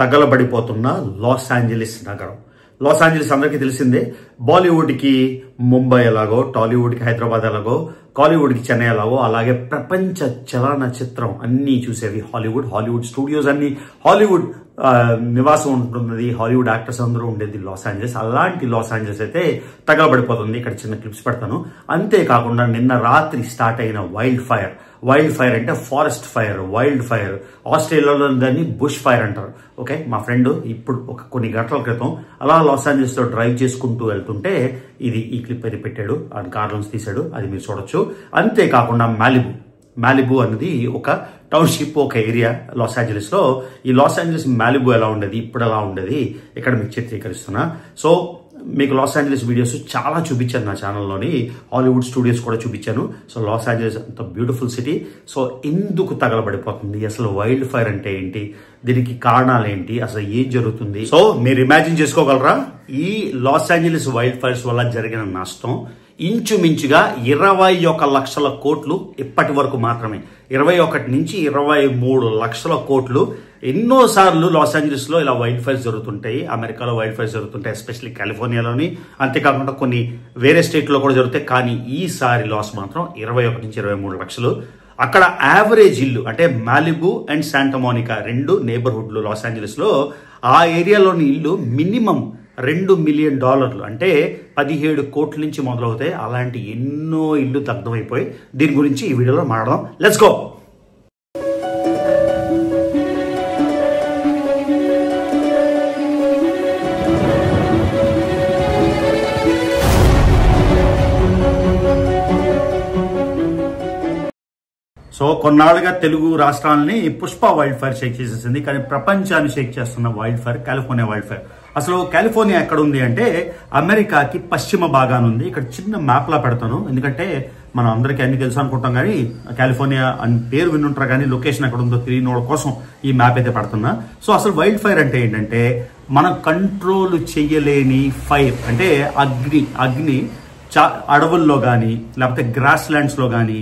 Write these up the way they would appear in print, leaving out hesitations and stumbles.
తగలబడిపోతున్న loss Angeles నగరం. Loss Angeles అందరికీ తెలిసిందే. బాలీవుడ్కి ముంబై ఎలాగో, టాలీవుడ్కి హైదరాబాద్ ఎలాగో, కాలీవుడ్కి చెన్నై ఎలాగో, అలాగే ప్రపంచ చలనచిత్రం అన్నీ చూసేవి హాలీవుడ్ స్టూడియోస్ అన్ని, హాలీవుడ్ నివాసం ఉంటున్నది, హాలీవుడ్ యాక్టర్స్ అందరూ ఉండేది లాస్ ఏంజలీస్. అలాంటి లాస్ ఏంజలీస్ అయితే తగలబడిపోతుంది. ఇక్కడ చిన్న క్లిప్స్ పెడతాను. అంతేకాకుండా నిన్న రాత్రి స్టార్ట్ అయిన వైల్డ్ ఫైర్ అంటే ఫారెస్ట్ ఫైర్, వైల్డ్ ఫైర్. ఆస్ట్రేలియాలో దాన్ని బుష్ ఫైర్ అంటారు. ఓకే, మా ఫ్రెండ్ ఇప్పుడు కొన్ని గంటల క్రితం అలా లాస్ ఏంజలీస్ లో డ్రైవ్ చేసుకుంటూ వెళ్తుంటే ఈ క్లిప్ అయితే పెట్టాడు, ఆ కార్లోంచి తీశాడు, అది మీరు చూడొచ్చు. అంతేకాకుండా మాలిబు అనేది ఒక టౌన్షిప్, ఒక ఏరియా లాస్ ఏంజలీస్ లో. ఈ లాస్ ఏంజలీస్ మాలిబు ఎలా ఉండేది, ఇప్పుడు ఎలా ఉండేది ఇక్కడ మీకు చిత్రీకరిస్తున్నా. సో మీకు లాస్ ఏంజలీస్ వీడియోస్ చాలా చూపించాను నా ఛానల్లోని, హాలీవుడ్ స్టూడియోస్ కూడా చూపించాను. సో లాస్ ఏంజలీస్ అంత బ్యూటిఫుల్ సిటీ. సో ఎందుకు తగలబడిపోతుంది, అసలు వైల్డ్ ఫైర్ అంటే ఏంటి, దీనికి కారణాలు ఏంటి, అసలు ఏం జరుగుతుంది? సో మీరు ఇమాజిన్ చేసుకోగలరా? ఈ లాస్ ఏంజలీస్ వైల్డ్ ఫైర్స్ వల్ల జరిగిన నష్టం ఇంచుమించుగా 21 లక్షల కోట్లు ఇప్పటి వరకు మాత్రమే. 21 నుంచి 23 లక్షల కోట్లు. ఎన్నోసార్లు లాస్ ఏంజలీస్ లో ఇలా వైల్డ్ ఫైర్స్ జరుగుతుంటాయి, అమెరికాలో వైల్డ్ ఫైర్స్ జరుగుతుంటాయి, ఎస్పెషల్లీ కాలిఫోర్నియాలోని, అంతేకాకుండా కొన్ని వేరే స్టేట్ లో కూడా జరుగుతాయి. కానీ ఈసారి లాస్ మాత్రం 21 నుంచి 23 లక్షలు. అక్కడ యావరేజ్ ఇల్లు అంటే మాలిబు అండ్ శాంటా మోనికా రెండు నేబర్హుడ్లు లాస్ ఏంజలీస్ లో, ఆ ఏరియాలోని ఇల్లు మినిమం $2 మిలియన్ అంటే 17 కోట్ల నుంచి మొదలవుతాయి. అలాంటి ఎన్నో ఇల్లు దగ్ధమైపోయి. దీని గురించి ఈ వీడియోలో మాట్లాడదాం. Let's go. సో కొన్నాళ్ళుగా తెలుగు రాష్ట్రాలని పుష్ప వైల్డ్ ఫైర్ షేక్ చేసేసింది. కానీ ప్రపంచాన్ని షేక్ చేస్తున్న wild fire California wild fire. అసలు కాలిఫోర్నియా ఎక్కడ ఉంది అంటే అమెరికాకి పశ్చిమ భాగాన ఉంది. ఇక్కడ చిన్న మ్యాప్ లా పెడతాను, ఎందుకంటే మనం అందరికీ అన్ని తెలుసు అనుకుంటాం, కానీ కాలిఫోర్నియా అని పేరు వినుంటారు, కానీ లొకేషన్ ఎక్కడ ఉందో తెలియని వాళ్ళ కోసం ఈ మ్యాప్ అయితే పెడుతున్నా. సో అసలు వైల్డ్ ఫైర్ అంటే ఏంటంటే మనం కంట్రోల్ చెయ్యలేని ఫైర్. అంటే అగ్ని అడవుల్లో కానీ, లేకపోతే గ్రాస్ ల్యాండ్స్ లో కానీ,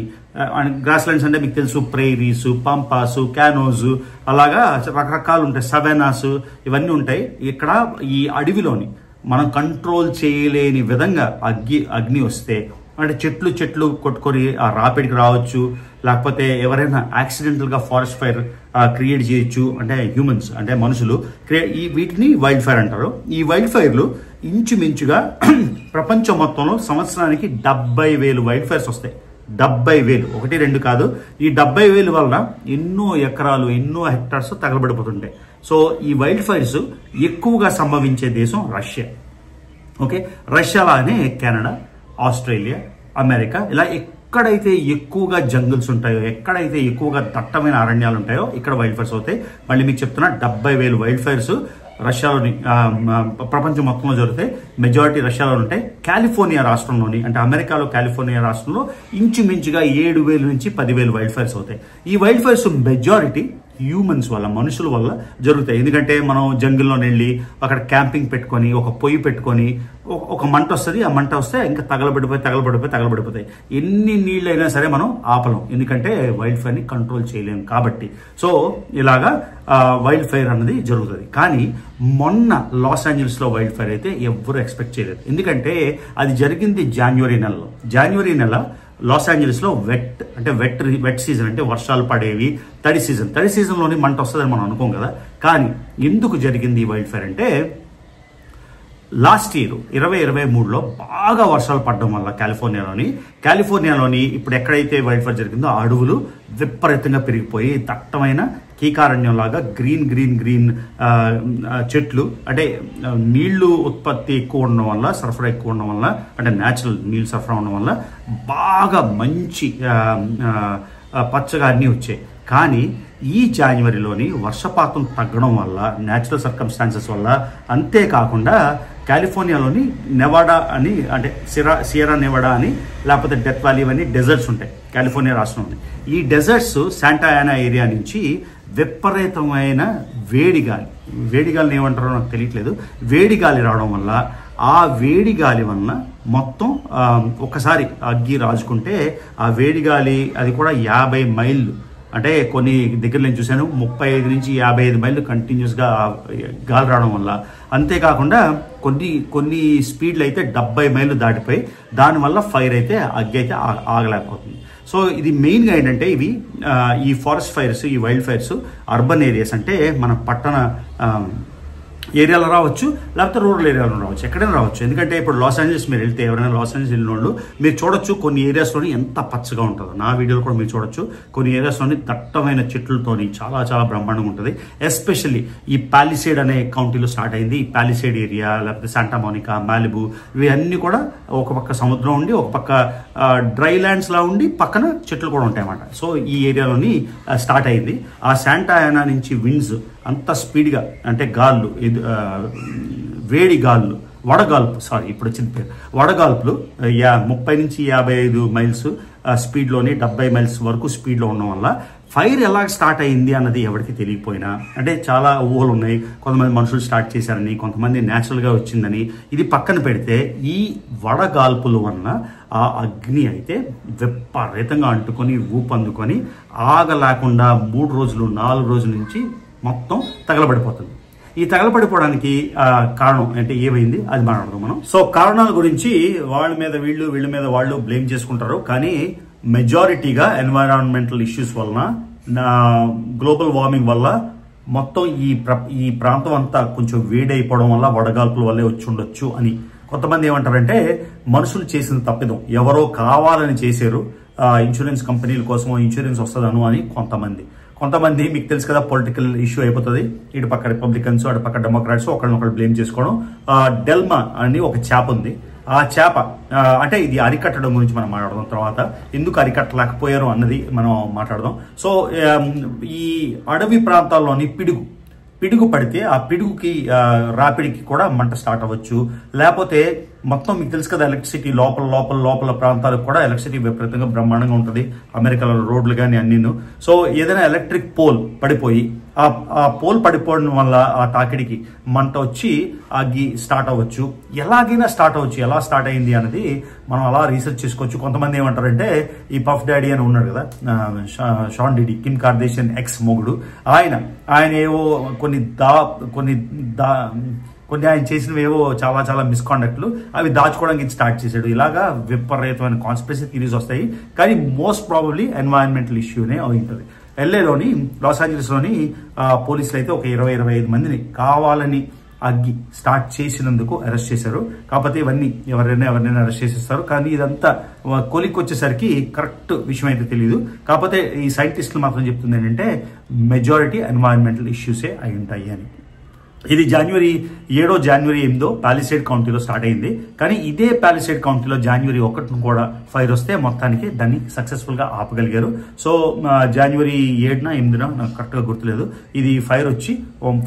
గ్రాస్ ల్యాండ్స్ అంటే మీకు తెలుసు, ప్రైరీస్, పంపాస్, క్యానోస్, అలాగా రకరకాలు ఉంటాయి, సవెనాస్, ఇవన్నీ ఉంటాయి. ఇక్కడ ఈ అడవిలోని మనం కంట్రోల్ చేయలేని విధంగా అగ్ని వస్తే, అంటే చెట్లు కొట్టుకొని ఆ రాపిడికి రావచ్చు, లేకపోతే ఎవరైనా యాక్సిడెంటల్ గా ఫారెస్ట్ ఫైర్ క్రియేట్ చేయొచ్చు, అంటే హ్యూమన్స్ అంటే మనుషులు. వీటిని వైల్డ్ ఫైర్ అంటారు. ఈ వైల్డ్ ఫైర్లు ఇంచుమించుగా ప్రపంచం మొత్తంలో సంవత్సరానికి 70,000 వైల్డ్ ఫైర్స్ వస్తాయి. 70,000, 1-2 కాదు. ఈ 70,000 వలన ఎన్నో ఎకరాలు, ఎన్నో హెక్టార్స్ తగలబడిపోతుంటాయి. సో ఈ వైల్డ్ ఫైర్స్ ఎక్కువగా సంభవించే దేశం రష్యా. ఓకే, రష్యాలానే కెనడా, ఆస్ట్రేలియా, అమెరికా, ఇలా ఎక్కడైతే ఎక్కువగా జంగిల్స్ ఉంటాయో, ఎక్కడైతే ఎక్కువగా దట్టమైన అరణ్యాలు ఉంటాయో ఇక్కడ వైల్డ్ ఫైర్స్ అవుతాయి. మళ్ళీ మీకు చెప్తున్నా, 70,000 వైల్డ్ ఫైర్స్ రష్యాలోని, ప్రపంచం మొత్తంలో జరుగుతాయి. మెజారిటీ రష్యాలో ఉంటాయి. కాలిఫోర్నియా రాష్ట్రంలోని, అంటే అమెరికాలో కాలిఫోర్నియా రాష్ట్రంలో ఇంచుమించుగా 7,000 నుంచి 10,000 వైల్డ్ ఫైర్స్ అవుతాయి. ఈ వైల్డ్ ఫైర్స్ మెజారిటీ హ్యూమన్స్ వల్ల, మనుషుల వల్ల జరుగుతాయి. ఎందుకంటే మనం జంగిల్లో వెళ్ళి అక్కడ క్యాంపింగ్ పెట్టుకొని, ఒక పొయ్యి పెట్టుకొని, ఒక మంట వస్తుంది, ఆ మంట వస్తే ఇంకా తగలబడిపోతాయి. ఎన్ని నీళ్ళైనా సరే మనం ఆపలేం, ఎందుకంటే వైల్డ్ ఫైర్ ని కంట్రోల్ చేయలేము కాబట్టి. సో ఇలాగా వైల్డ్ ఫైర్ అన్నది జరుగుతుంది. కానీ మొన్న లాస్ ఏంజలీస్ లో వైల్డ్ ఫైర్ అయితే ఎవ్వరూ ఎక్స్పెక్ట్ చేయలేదు. ఎందుకంటే అది జరిగింది జనవరి నెల. లాస్ ఏంజలీస్ లో వెట్ సీజన్, అంటే వర్షాలు పడేవి, తడి సీజన్ లోని మంట వస్తుందని మనం అనుకోం కదా. కానీ ఎందుకు జరిగింది ఈ వైల్డ్ ఫైర్ అంటే, లాస్ట్ ఇయర్ 2023లో బాగా వర్షాలు పడడం వల్ల కాలిఫోర్నియాలోని ఇప్పుడు ఎక్కడైతే వైల్డ్ ఫైర్ జరిగిందో ఆ అడవులు విపరీతంగా పెరిగిపోయి దట్టమైన కీకారణ్యం లాగా గ్రీన్ చెట్లు, అంటే నీళ్లు ఉత్పత్తి ఎక్కువ ఉండడం వల్ల, సరఫరా ఎక్కువ ఉండడం వల్ల, అంటే న్యాచురల్ నీళ్ళు సరఫరా ఉండడం వల్ల బాగా మంచి పచ్చగా అన్నీ వచ్చాయి. కానీ ఈ జనవరిలోని వర్షపాతం తగ్గడం వల్ల, న్యాచురల్ సర్కమ్స్టాన్సెస్ వల్ల, అంతేకాకుండా కాలిఫోర్నియాలోని నెవాడా అని, అంటే సియరా నెవాడా అని, లేకపోతే డెత్ వ్యాలీ అని డెజర్ట్స్ ఉంటాయి కాలిఫోర్నియా రాష్ట్రంలో. ఈ డెజర్ట్స్ శాంటా యానా ఏరియా నుంచి విపరీతమైన వేడిగాలిని ఏమంటారో నాకు తెలియట్లేదు, వేడిగాలి రావడం వల్ల, ఆ వేడిగాలి వలన మొత్తం ఒకసారి అగ్గి రాజుకుంటే ఆ వేడిగాలి అది కూడా 50 మైళ్ళు అంటే కొన్ని దగ్గర నేను చూశాను 35 నుంచి 55 మైళ్ళు కంటిన్యూస్గా గాలి రావడం వల్ల. అంతేకాకుండా కొన్ని స్పీడ్లు అయితే 70 మైళ్ళు దాటిపోయి దానివల్ల ఫైర్ అయితే అగ్గి అయితే ఆగలేకపోతుంది. సో ఇది మెయిన్గా ఏంటంటే ఈ ఫారెస్ట్ ఫైర్స్, ఈ వైల్డ్ ఫైర్స్ అర్బన్ ఏరియాస్ అంటే మన పట్టణ ఏరియాలో రావచ్చు, లేకపోతే రూరల్ ఏరియాలో రావచ్చు, ఎక్కడైనా రావచ్చు. ఎందుకంటే ఇప్పుడు లాస్ ఏంజల్స్ మీరు వెళ్తే, ఎవరైనా లాస్ ఏంజల్స్ వెళ్ళిన వాళ్ళు మీరు చూడొచ్చు కొన్ని ఏరియాస్లోని ఎంత పచ్చగా ఉంటుందో. నా వీడియోలో కూడా మీరు చూడొచ్చు కొన్ని ఏరియాస్లోని దట్టమైన చెట్లతోని చాలా చాలా బ్రహ్మాండంగా ఉంటుంది. ఎస్పెషల్లీ ఈ పాలిసేడ్ అనే కౌంటీలో స్టార్ట్ అయింది. ఈ పాలిసేడ్ ఏరియా, లేకపోతే శాంటా మోనికా, మాలిబు, ఇవన్నీ కూడా ఒక పక్క సముద్రం ఉండి ఒక పక్క డ్రై ల్యాండ్స్ లా ఉండి పక్కన చెట్లు కూడా ఉంటాయి అన్నమాట. సో ఈ ఏరియాలోని స్టార్ట్ అయింది. ఆ శాంటా యానా నుంచి విండ్స్ అంత స్పీడ్గా, అంటే గాళ్ళు, వేడి గాళ్ళు, ఇప్పుడు వచ్చిన పేరు వడగాల్పులు 30 నుంచి 55 మైల్స్ స్పీడ్లోని 70 మైల్స్ వరకు స్పీడ్లో ఉండడం వల్ల ఫైర్ ఎలా స్టార్ట్ అయింది అన్నది ఎవరికి తెలియకపోయినా, అంటే చాలా ఊహలు ఉన్నాయి. కొంతమంది మనుషులు స్టార్ట్ చేశారని, కొంతమంది న్యాచురల్గా వచ్చిందని. ఇది పక్కన పెడితే ఈ వడగాల్పుల వలన ఆ అగ్ని అయితే విపరీతంగా అంటుకొని ఊపందుకొని ఆగలేకుండా 3 రోజులు 4 రోజుల నుంచి మొత్తం తగలబడిపోతుంది. ఈ తగలబడిపోవడానికి కారణం అంటే ఏమైంది అది మాట్లాడదాం మనం. సో కారణాల గురించి వాళ్ళ మీద వీళ్ళు, వీళ్ళ మీద వాళ్ళు బ్లేమ్ చేసుకుంటారు. కానీ మెజారిటీగా ఎన్వైరాన్మెంటల్ ఇష్యూస్ వలన, గ్లోబల్ వార్మింగ్ వల్ల మొత్తం ఈ ప్రాంతం అంతా కొంచెం వేడైపోవడం వల్ల వడగాల్పుల వల్లే వచ్చి ఉండొచ్చు అని కొంతమంది ఏమంటారంటే మనుషులు చేసిన తప్పిదం, ఎవరో కావాలని చేశారు, ఇన్సూరెన్స్ కంపెనీల కోసం ఇన్సూరెన్స్ వస్తుందను అని కొంతమంది మీకు తెలుసు కదా, పొలిటికల్ ఇష్యూ అయిపోతుంది. ఇటు పక్క రిపబ్లికన్స్, అటు పక్క డెమోక్రాట్స్ ఒకళ్ళనొకళ్ళు బ్లేమ్ చేసుకోవడం. డెల్మా అని ఒక చేప ఉంది. ఆ చేప అంటే ఇది అరికట్టడం గురించి మనం మాట్లాడదాం. తర్వాత ఎందుకు అరికట్టలేకపోయారు అన్నది మనం మాట్లాడదాం. సో ఈ అడవి ప్రాంతాల్లోని పిడుగు పడితే ఆ పిడుగుకి రాపిడికి కూడా మంట స్టార్ట్ అవ్వచ్చు. లేకపోతే మొత్తం మీకు తెలుసు కదా, ఎలక్ట్రిసిటీ లోపల ప్రాంతాలకు కూడా ఎలక్ట్రిసిటీ విపరీతంగా బ్రహ్మాండంగా ఉంటుంది. అమెరికాలో రోడ్లు కానీ అన్నీను. సో ఏదైనా ఎలక్ట్రిక్ పోల్ పడిపోయి ఆ పోల్ పడిపోవడం వల్ల ఆ తాకిడికి మంట వచ్చి అగ్గి స్టార్ట్ అవ్వచ్చు. ఎలాగైనా స్టార్ట్ అవ్వచ్చు. ఎలా స్టార్ట్ అయింది అనేది మనం అలా రీసెర్చ్ చేసుకోవచ్చు. కొంతమంది ఏమంటారంటే ఈ పఫ్ డాడీ అని ఉన్నాడు కదా, షాన్ డిడి, కిమ్ కార్డేషియన్ ఎక్స్ మొగుడు, ఆయన ఏవో కొన్ని ఆయన చేసినవేవో చాలా చాలా మిస్కాండక్ట్లు అవి దాచుకోవడానికి స్టార్ట్ చేశాడు. ఇలాగా విపరీతమైన కాన్స్పిరసీ థియరీస్ వస్తాయి. కానీ మోస్ట్ ప్రాబబ్లీ ఎన్వైరన్మెంటల్ ఇష్యూనే అయి ఉంటుంది. LAలోని, లాస్ ఏంజల్స్లోని పోలీసులు అయితే ఒక 20-25 మందిని కావాలని అగ్గి స్టార్ట్ చేసినందుకు అరెస్ట్ చేశారు. కాకపోతే ఇవన్నీ ఎవరినైనా అరెస్ట్ చేసేస్తారు. కానీ ఇదంతా కొలికి వచ్చేసరికి కరెక్ట్ విషయం అయితే తెలియదు. కాకపోతే ఈ సైంటిస్టులు మాత్రం చెప్తుంది ఏంటంటే మెజారిటీ ఎన్వైరన్మెంటల్ ఇష్యూసే అయి ఉంటాయి అని. ఇది జనవరి 8 పాలిసేడ్ కౌంటీలో స్టార్ట్ అయింది. కానీ ఇదే పాలిసేడ్ కౌంటీలో జనవరి 1 కూడా ఫైర్ వస్తే మొత్తానికి దాన్ని సక్సెస్ఫుల్ గా ఆపగలిగారు. సో జనవరి 7న 8న నాకు కరెక్ట్ గా గుర్తులేదు, ఇది ఫైర్ వచ్చి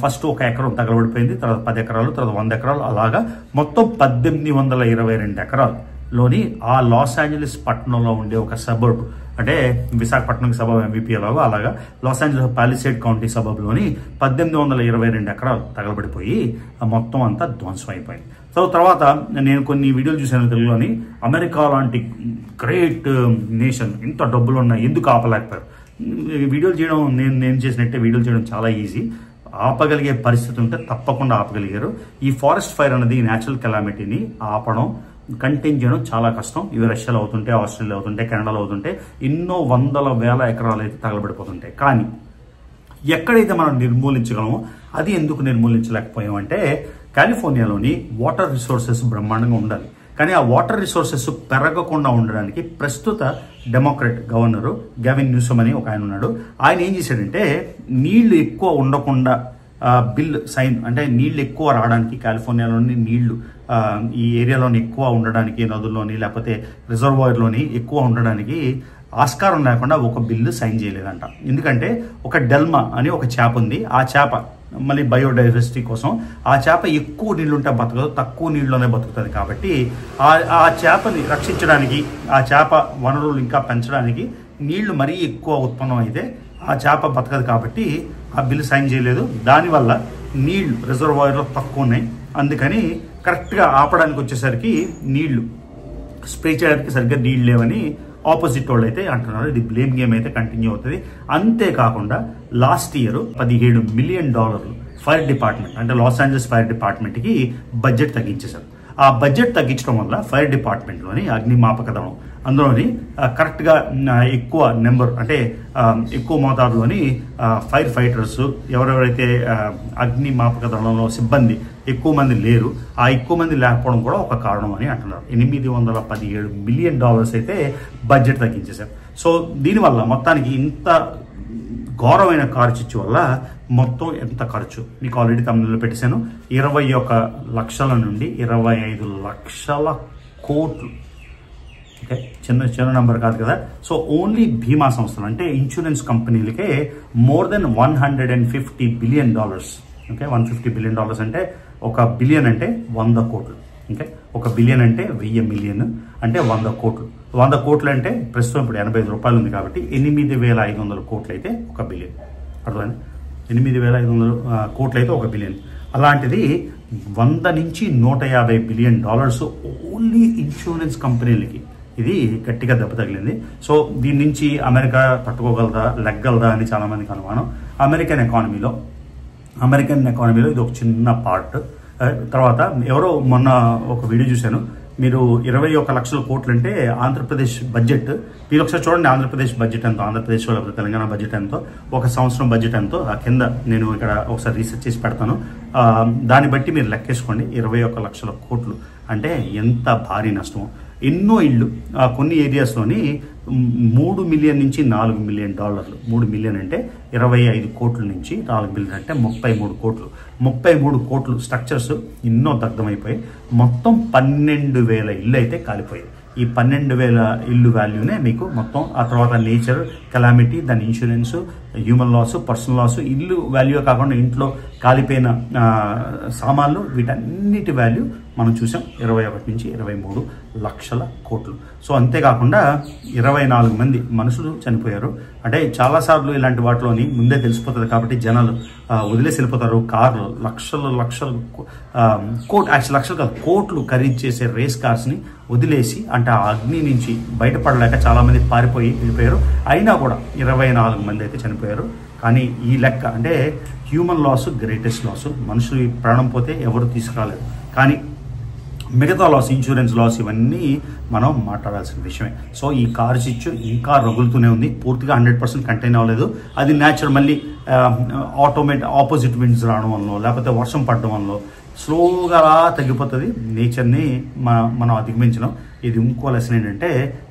ఫస్ట్ 1 ఎకరం తగలబడిపోయింది, తర్వాత 10 ఎకరాలు, తర్వాత 100 ఎకరాలు, అలాగా మొత్తం 1822 ఎకరాల్లోని ఆ లాస్ ఏంజలీస్ పట్టణంలో ఉండే ఒక సబర్బ్, అంటే విశాఖపట్నం సబబ్ MVP అలాగా లాస్ ఏంజలీస్ పాలిసేడ్ కౌంటీ సబబ్లోని 1822 ఎకరాలు తగలబడిపోయి మొత్తం అంతా ధ్వంసం అయిపోయింది. సో తర్వాత నేను కొన్ని వీడియోలు చూశాను తెలుగులోని, అమెరికా లాంటి గ్రేట్ నేషన్, ఇంత డబ్బులు ఉన్నాయి, ఎందుకు ఆపలేకపోయారు? వీడియోలు చేయడం నేను చేసినట్టే వీడియోలు చేయడం చాలా ఈజీ. ఆపగలిగే పరిస్థితి ఉంటే తప్పకుండా ఆపగలిగారు. ఈ ఫారెస్ట్ ఫైర్ అనేది న్యాచురల్ కెలామిటీని ఆపడం, కంటైన్ చేయడం చాలా కష్టం. ఇవి రష్యాలో అవుతుంటే, ఆస్ట్రేలియా అవుతుంటే, కెనడాలో అవుతుంటే, ఎన్నో వందల వేల ఎకరాలు అయితే తగలబడిపోతుంటాయి. కానీ ఎక్కడైతే మనం నిర్మూలించగలమో అది ఎందుకు నిర్మూలించలేకపోయామంటే కాలిఫోర్నియాలోని వాటర్ రిసోర్సెస్ బ్రహ్మాండంగా ఉండాలి. కానీ ఆ వాటర్ రిసోర్సెస్ పెరగకుండా ఉండడానికి ప్రస్తుత డెమోక్రాట్ గవర్నరు గ్యావిన్ న్యూసమ్ అని ఒక ఆయన ఉన్నాడు. ఆయన ఏం చేశాడంటే నీళ్లు ఎక్కువ ఉండకుండా బిల్ సైన్, అంటే నీళ్లు ఎక్కువ రావడానికి, కాలిఫోర్నియాలోని నీళ్లు ఈ ఏరియాలోని ఎక్కువ ఉండడానికి, నదుల్లోని లేకపోతే రిజర్వాయర్లోని ఎక్కువ ఉండడానికి ఆస్కారం లేకుండా ఒక బిల్లు సైన్ చేయలేదంట. ఎందుకంటే ఒక డెల్మా అని ఒక చేప ఉంది. ఆ చేప మళ్ళీ బయోడైవర్సిటీ కోసం ఆ చేప ఎక్కువ నీళ్లుంటే బతకదు, తక్కువ నీళ్ళలోనే బతుకుతుంది. కాబట్టి ఆ చేపని రక్షించడానికి, ఆ చేప వనరులు ఇంకా పెంచడానికి నీళ్లు మరీ ఎక్కువ ఉత్పన్నం అయితే ఆ చేప బతకదు. కాబట్టి ఆ బిల్లు సైన్ చేయలేదు. దానివల్ల నీళ్లు రిజర్వాయర్లో తక్కువ ఉన్నాయి. అందుకని కరెక్ట్గా ఆపడానికి వచ్చేసరికి నీళ్లు స్ప్రే చేయడానికి సరిగ్గా నీళ్ళు లేవని ఆపోజిట్ వాళ్ళు అయితే అంటున్నారు ఇది బ్లేమ్ గేమ్ అయితే కంటిన్యూ అవుతుంది. అంతేకాకుండా last year $17 million fire department అంటే లాస్ ఏంజల్స్ ఫైర్ డిపార్ట్మెంట్ కి బడ్జెట్ తగ్గించేశారు. ఆ బడ్జెట్ తగ్గించడం వల్ల ఫైర్ డిపార్ట్మెంట్లోని అగ్నిమాపక దళం అందులోని కరెక్ట్గా ఎక్కువ నెంబర్ అంటే ఎక్కువ మోతాదులోని ఫైర్ ఫైటర్స్ ఎవరెవరైతే అగ్నిమాపక దళంలో సిబ్బంది ఎక్కువ మంది లేరు, ఆ ఎక్కువ మంది లేకపోవడం కూడా ఒక కారణం అని అంటున్నారు. $817 మిలియన్ అయితే బడ్జెట్ తగ్గించేశారు. సో దీనివల్ల మొత్తానికి ఇంత ఘోరమైన కార్చిచ్చు వల్ల మొత్తం ఎంత ఖర్చు మీకు ఆల్రెడీ తమిళలో పెట్టేశాను. 21 లక్షల నుండి 25 లక్షల కోట్లు. ఓకే, చిన్న నెంబర్ కాదు కదా. సో ఓన్లీ బీమా సంస్థలు అంటే ఇన్సూరెన్స్ కంపెనీలకే more than $150 billion. Okay, $150 billion అంటే 1 బిలియన్ అంటే 100 కోట్లు. ఓకే, 1 బిలియన్ అంటే 1000 మిలియన్ అంటే 100 కోట్లు. 100 కోట్లు అంటే ప్రస్తుతం ఇప్పుడు ₹85 ఉంది కాబట్టి 8500 కోట్లు అయితే 1 బిలియన్. అర్థమైంది? 8500 కోట్లు అయితే 1 బిలియన్. అలాంటిది 100 నుంచి $150 బిలియన్ ఓన్లీ ఇన్సూరెన్స్ కంపెనీలకి ఇది గట్టిగా దెబ్బ తగిలింది. సో దీని నుంచి అమెరికా తట్టుకోగలదా, లెగ్గలదా అని చాలా మందికి అనుమానం. అమెరికన్ ఎకానమీలో ఇది ఒక చిన్న పార్ట్. తర్వాత ఎవరో మొన్న ఒక వీడియో చూశాను, మీరు 21 లక్షల కోట్లు అంటే ఆంధ్రప్రదేశ్ బడ్జెట్ మీరు ఒకసారి చూడండి. ఆంధ్రప్రదేశ్ బడ్జెట్ ఎంతో, ఆంధ్రప్రదేశ్ లేకపోతే తెలంగాణ బడ్జెట్ ఎంతో, ఒక సంవత్సరం బడ్జెట్ ఎంతో ఆ కింద నేను ఇక్కడ ఒకసారి రీసెర్చ్ చేసి పెడతాను. దాన్ని బట్టి మీరు లెక్కేసుకోండి. 21 లక్షల కోట్లు అంటే ఎంత భారీ నష్టమో. ఎన్నో ఇళ్ళు కొన్ని ఏరియాస్లోని 3 మిలియన్ నుంచి $4 మిలియన్. 3 మిలియన్ అంటే 25 కోట్ల నుంచి 4 మిలియన్ అంటే 33 కోట్లు. 33 కోట్లు స్ట్రక్చర్స్ ఎన్నో దగ్ధమైపోయి మొత్తం 12,000 ఇళ్ళు అయితే కాలిపోయాయి. ఈ 12,000 ఇల్లు వాల్యూనే మీకు మొత్తం. ఆ తర్వాత నేచర్ కెలామిటీ, దాని insurance, human loss, personal loss, ఇల్లు వాల్యూ కాకుండా ఇంట్లో కాలిపోయిన సామాన్లు, వీటన్నిటి వాల్యూ మనం చూసాం 21 నుంచి 23 లక్షల కోట్లు. సో అంతేకాకుండా 24 మంది మనుషులు చనిపోయారు. అంటే చాలాసార్లు ఇలాంటి వాటిలోని ముందే తెలిసిపోతుంది కాబట్టి జనాలు వదిలేసి వెళ్ళిపోతారు. కార్లు లక్షలు లక్షలు కాదు కోట్లు ఖరీదు చేసే రేస్ కార్స్ని వదిలేసి అంటే ఆ అగ్ని నుంచి బయటపడలేక చాలామంది పారిపోయి వెళ్ళిపోయారు. అయినా కూడా 24 మంది అయితే చనిపోయారు. కానీ ఈ లెక్క అంటే హ్యూమన్ లాస్ గ్రేటెస్ట్ లాస్. మనుషులు ప్రాణం పోతే ఎవరు తీసుకురాలేదు. కానీ మిగతా లాస్, ఇన్సూరెన్స్ లాస్, ఇవన్నీ మనం మాట్లాడాల్సిన విషయమే. సో ఈ కారు చిచ్చు ఇంకా రగులుతూనే ఉంది. పూర్తిగా 100% కంటైన్ అవ్వలేదు. అది న్యాచురల్ మళ్ళీ ఆపోజిట్ విండ్స్ రావడం వల్ల లేకపోతే వర్షం పడడం వల్ల స్లోగా తగ్గిపోతుంది. నేచర్ని మనం అధిగమించడం. ఇది ఇంకో లెసన్ ఏంటంటే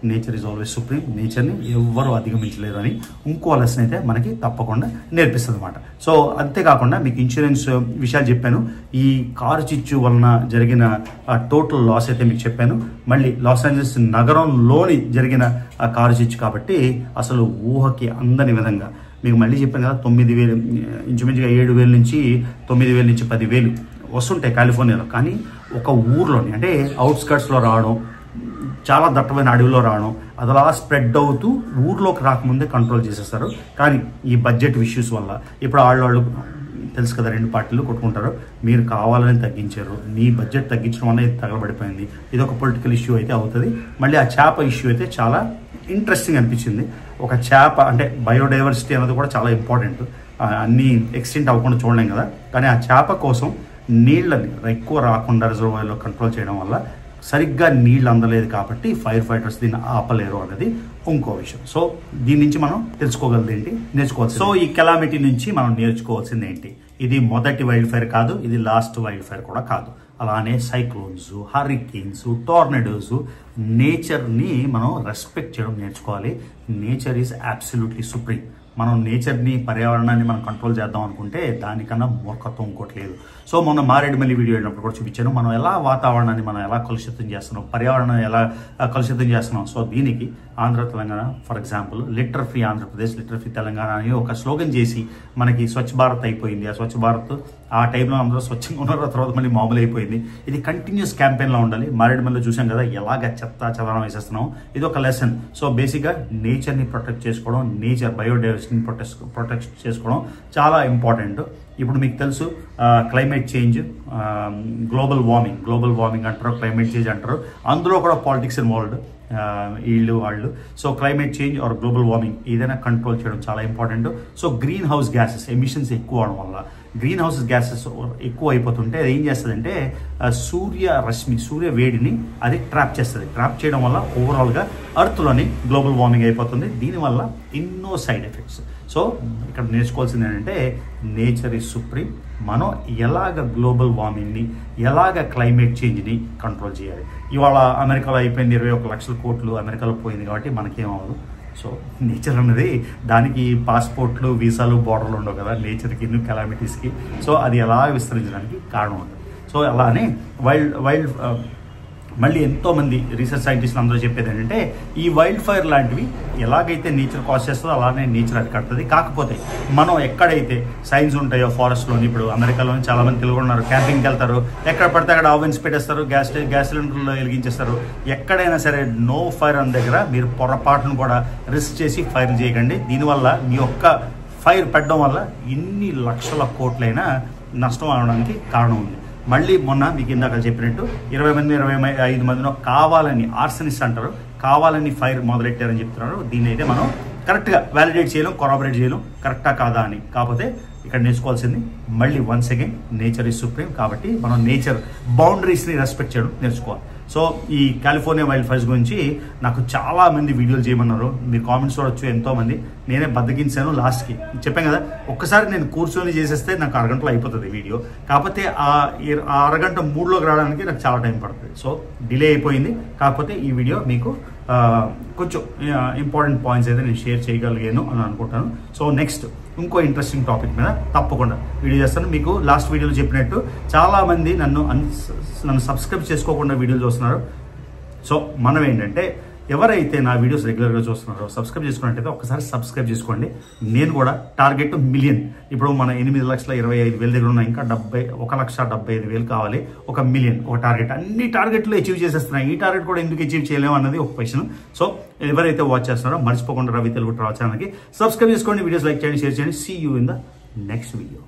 నేచర్ ఈజ్ ఆల్వేస్ సుప్రీం. నేచర్ని ఎవ్వరూ అధిగమించలేరు అని ఇంకో లెసన్ అయితే మనకి తప్పకుండా నేర్పిస్తుంది అనమాట. సో అంతేకాకుండా మీకు ఇన్సూరెన్స్ విషయాలు చెప్పాను. ఈ కారు చిచ్చు వలన జరిగిన టోటల్ లాస్ అయితే మీకు చెప్పాను. మళ్ళీ లాస్ ఏంజల్స్ నగరంలోని జరిగిన కారు చిచ్చు కాబట్టి అసలు ఊహకి అందని విధంగా మీకు మళ్ళీ చెప్పాను కదా, 9,000 ఇంచుమించుగా 7,000 నుంచి 9,000 నుంచి 10,000 వస్తుంటాయి కాలిఫోర్నియాలో. కానీ ఒక ఊర్లోని అంటే అవుట్స్కర్ట్స్లో రావడం, చాలా దట్టమైన అడవిలో రావడం, అది అలా స్ప్రెడ్ అవుతూ ఊర్లోకి రాకముందే కంట్రోల్ చేసేస్తారు. కానీ ఈ బడ్జెట్ ఇష్యూస్ వల్ల ఇప్పుడు వాళ్ళు తెలుసు కదా, 2 పార్టీలు కొట్టుకుంటారు. మీరు కావాలని తగ్గించారు, మీ బడ్జెట్ తగ్గించడం అనేది తగలబడిపోయింది. ఇది ఒక పొలిటికల్ ఇష్యూ అయితే అవుతుంది. మళ్ళీ ఆ చేప ఇష్యూ అయితే చాలా ఇంట్రెస్టింగ్ అనిపించింది. ఒక చేప అంటే బయోడైవర్సిటీ అనేది కూడా చాలా ఇంపార్టెంట్. అన్నీ ఎక్స్టెంట్ అవ్వకుండా చూడలేం కదా. కానీ ఆ చేప కోసం నీళ్ళని ఎక్కువ రాకుండా రిజర్వాయర్లో కంట్రోల్ చేయడం వల్ల సరిగ్గా నీళ్ళు అందలేదు కాబట్టి ఫైర్ ఫైటర్స్ దీన్ని ఆపలేరు అనేది ఇంకో విషయం. సో దీని నుంచి మనం తెలుసుకోగలది ఏంటి, నేర్చుకోవచ్చు. సో ఈ కెలామిటీ నుంచి మనం నేర్చుకోవాల్సింది ఏంటి? ఇది మొదటి వైల్డ్ ఫైర్ కాదు, ఇది లాస్ట్ వైల్డ్ ఫైర్ కూడా కాదు. అలానే సైక్లోన్స్, హరికేన్స్, టోర్నడోస్, నేచర్ని మనం రెస్పెక్ట్ చేయడం నేర్చుకోవాలి. Nature is absolutely supreme. మనం నేచర్ని, పర్యావరణాన్ని మనం కంట్రోల్ చేద్దాం అనుకుంటే దానికన్నా మూర్ఖత్వం ఇంకోటి లేదు. సో మొన్న మారేడుమల్లి వీడియో అయినప్పుడు కూడా చూపించాను, మనం ఎలా వాతావరణాన్ని మనం ఎలా కలుషితం చేస్తున్నాం, పర్యావరణాన్ని ఎలా కలుషితం చేస్తున్నాం. సో దీనికి Andhra Telangana for example litter free Andhra Pradesh, litter free Telangana అని ఒక స్లోగన్ చేసి మనకి స్వచ్ఛ భారత్ అయిపోయింది. ఆ స్వచ్ఛ భారత్ ఆ టైంలో అందరూ స్వచ్ఛంగా ఉన్నారు, తర్వాత మళ్ళీ మామూలు అయిపోయింది. ఇది కంటిన్యూస్ క్యాంపెయిన్లో ఉండాలి. మారేడుమల్లిలో చూసాం కదా ఎలాగ చెత్త చెదారం వేసేస్తున్నాం. ఇది ఒక లెసన్. సో బేసిక్గా నేచర్ని ప్రొటెక్ట్ చేసుకోవడం, నేచర్ బయోడైవర్సిటీని ప్రొటెక్ట్ చేసుకోవడం చాలా ఇంపార్టెంట్. ఇప్పుడు మీకు తెలుసు క్లైమేట్ చేంజ్, గ్లోబల్ వార్మింగ్ అంటారు, క్లైమేట్ చేంజ్ అంటారు. అందులో కూడా పాలిటిక్స్ ఇన్వాల్వ్డ్. వీళ్ళు వాళ్ళు. So climate change or global warming ఏదైనా కంట్రోల్ చేయడం చాలా important. So greenhouse gases emissions ఎక్కువ అవడం వల్ల గ్రీన్ హౌస్ గ్యాసెస్ ఎక్కువ అయిపోతుంటే అది ఏం చేస్తుందంటే సూర్య వేడిని అది ట్రాప్ చేస్తుంది. ట్రాప్ చేయడం వల్ల ఓవరాల్గా అర్త్లోని గ్లోబల్ వార్మింగ్ అయిపోతుంది. దీనివల్ల ఎన్నో సైడ్ ఎఫెక్ట్స్. సో ఇక్కడ నేర్చుకోవాల్సింది ఏంటంటే నేచర్ ఈజ్ సుప్రీం. మనం ఎలాగ గ్లోబల్ వార్మింగ్ని ఎలాగ క్లైమేట్ చేంజ్ని కంట్రోల్ చేయాలి. ఇవాళ అమెరికాలో అయిపోయింది 21 లక్షల కోట్లు అమెరికాలో పోయింది కాబట్టి మనకేమవ్వదు. సో నేచర్ అన్నది దానికి పాస్పోర్ట్లు వీసాలు బార్డర్లు ఉండవు కదా నేచర్కి ఎన్నో కెలామిటీస్కి. సో అది ఎలా విస్తరించడానికి కారణం ఉంటుంది. సో అలానే వైల్డ్ మళ్ళీ ఎంతోమంది రీసెర్చ్ సైంటిస్టులు అందరూ చెప్పేది ఏంటంటే ఈ వైల్డ్ ఫైర్ లాంటివి ఎలాగైతే నేచర్ కాజ్ చేస్తుందో అలానే నేచర్ అరికడుతుంది. కాకపోతే మనం ఎక్కడైతే సైన్స్ ఉంటాయో ఫారెస్ట్లోని, ఇప్పుడు అమెరికాలోని చాలామంది తెలుగు ఉన్నారు, క్యాంపింగ్కి వెళ్తారు, ఎక్కడ పడితే అక్కడ ఓవెన్స్ పెట్టేస్తారు, గ్యాస్ సిలిండర్లో వెలిగించేస్తారు. ఎక్కడైనా సరే నో ఫైర్ అన్న దగ్గర మీరు పొరపాటును కూడా రిస్క్ చేసి ఫైర్ చేయకండి. దీనివల్ల మీ యొక్క ఫైర్ పెట్టడం వల్ల ఎన్ని లక్షల కోట్లైనా నష్టం అవడానికి కారణం ఉంది. మళ్ళీ మొన్న మీకు ఇందాక చెప్పినట్టు 20 మంది 25 మందిలో కావాలని ఆర్సనిస్ట్ అంటారు, కావాలని ఫైర్ మొదలెట్టారని చెప్తున్నారు. దీన్ని అయితే మనం కరెక్ట్గా వ్యాలిడేట్ చేయలేం, కొరాబరేట్ చేయలేం కరెక్టా కాదా అని. కాకపోతే ఇక్కడ నేర్చుకోవాల్సింది మళ్ళీ once again nature is supreme. కాబట్టి మనం నేచర్ బౌండరీస్ని రెస్పెక్ట్ చేయడం నేర్చుకోవాలి. సో ఈ కాలిఫోర్నియా వైల్డ్ ఫైర్స్ గురించి నాకు చాలా మంది వీడియోలు చేయమన్నారు. మీరు కామెంట్స్ చూడొచ్చు ఎంతోమంది. నేనే బద్దకించాను లాస్ట్కి. చెప్పాను కదా ఒక్కసారి నేను కూర్చొని చేసేస్తే నాకు అరగంటలో అయిపోతుంది వీడియో. కాకపోతే ఆ అరగంట మూడ్లోకి రావడానికి నాకు చాలా టైం పడుతుంది. సో డిలే అయిపోయింది. కాకపోతే ఈ వీడియో మీకు కొంచెం ఇంపార్టెంట్ పాయింట్స్ అయితే నేను షేర్ చేయగలిగాను అని అనుకుంటాను. సో నెక్స్ట్ ఇంకో ఇంట్రెస్టింగ్ టాపిక్ మీద తప్పకుండా వీడియో చేస్తాను. మీకు లాస్ట్ వీడియోలో చెప్పినట్టు చాలామంది నన్ను సబ్స్క్రైబ్ చేసుకోకుండా వీడియోలు చూస్తున్నారు. సో మనం ఏంటంటే ఎవరైతే నా వీడియోస్ రెగ్యులర్గా చూస్తున్నారో సబ్స్క్రైబ్ చేసుకున్నట్టయితే ఒకసారి సబ్స్క్రైబ్ చేసుకోండి. నేను కూడా టార్గెట్ 1 మిలియన్. ఇప్పుడు మన 8,25,000 దగ్గర ఉన్న ఇంకా 1,75,000 కావాలి. 1 మిలియన్ ఒక టార్గెట్. అన్ని టార్గెట్లు అచీవ్ చేసేస్తున్నాయి. ఈ టార్గెట్ కూడా ఎందుకు అచీవ్ చేయలేము అన్నది ఒక క్వశ్చన్. సో ఎవరైతే వాచ్ చేస్తున్నారో మర్చిపోకుండా రవి తెలుగు ట్రావెల్ ఛానల్కి సబ్స్క్రైబ్ చేసుకోండి, వీడియోస్ లైక్ చేయండి, షేర్ చేయండి. See you in the next video.